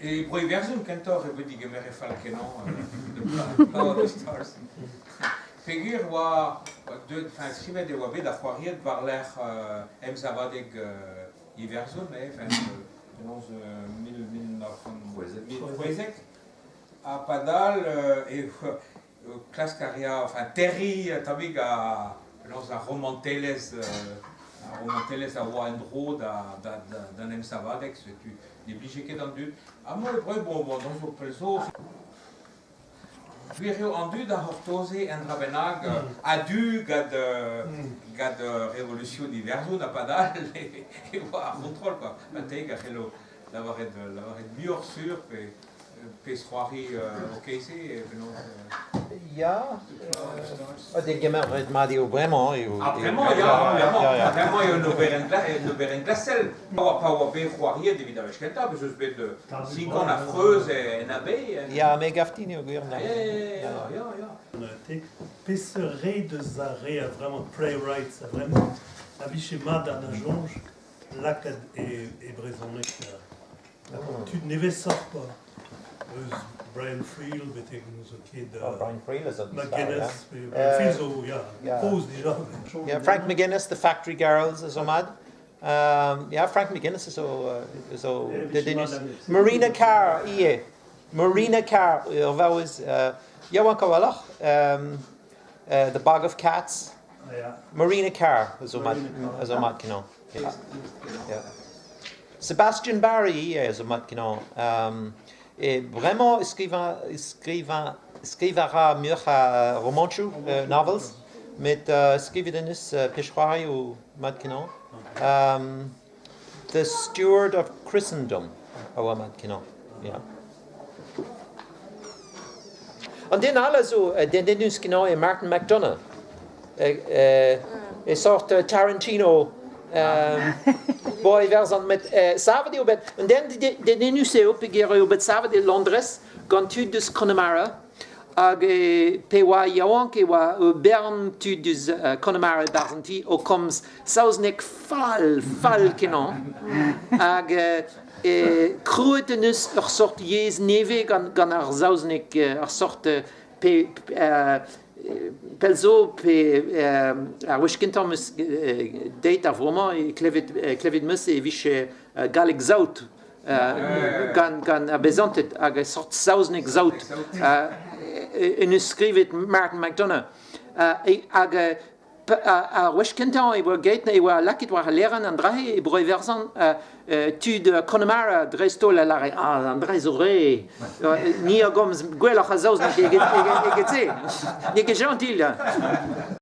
E broi verzun kentor e budi gemere falkenon Power of the Stars. Pegur oa skrivet eo abet a c'hoariet war l'er emzavadeg iverzun, penaos 1900 a padal klaskaria, terri tabig a penaos a romantelez a oa en dro d'an emzavadeg, setu n'eblige ket an dud. Ha mo e breu bon zo pelzo. Gwirio an dud a hortoze en drabenag a du gad revolution diverso da padal e oa a kontrol quoi. Mateg a c'hello lavaret muur sur pe c'hoari okeze e penaos... Ja, det gemerret Madio vraiment. Vraiment, ja. Vraiment, eo n'ober en glasel. Pa oa bet c'hoariet evit a vech kenta, bez eus bet 5 ans a freuz en abei. Ja, me gaftini o gwir. Ja. Pesserait de Zaré a vraiment playwrights, a vraiment a biche mad an a jonge, lakad e brezonek. Tu neve sort pas. Brian Friel, beteg nous ket... Brian Friel is a McGuinness, Brian Friel zo, ja, pose déjà. Yeah, Frank McGuinness, the Factory Girls is mad. Yeah, Frank McGuinness is so Marina Carr, ie. Marina Carr, was Johan Kawalach, The Bog of Cats. Marina Carr is mad kino. Yeah. Sebastian Barry is mad kino. Et vraiment skrivara murcha romanchu novels met skrividenis peshwari ou madkino. The Steward of Christendom ou madkino. Ja. Und den alle so den kino e Martin McDonagh. E sort Tarantino boy verzan met savadi obet en den nu se op gere obet savadi Londres gantud dus Connemara ag pewa yawanke wa bern tu dus Connemara barzanti o comes sausnik fal kenon ag kruetenus sort jes neve gan ar sausnik sort pelzo pe a wishkintom data vraiment e klevid mus e viche galig zout gan a bezantet ag sort sausnik zout en skrivet Martin McDonagh ag a wishkintom e gaitna e wa lakit war leran an drahe e broi verzan tu de Connemara dresto la lare an dre zore ni a goms gwelach a zaus na e getse. Ni ke gentil.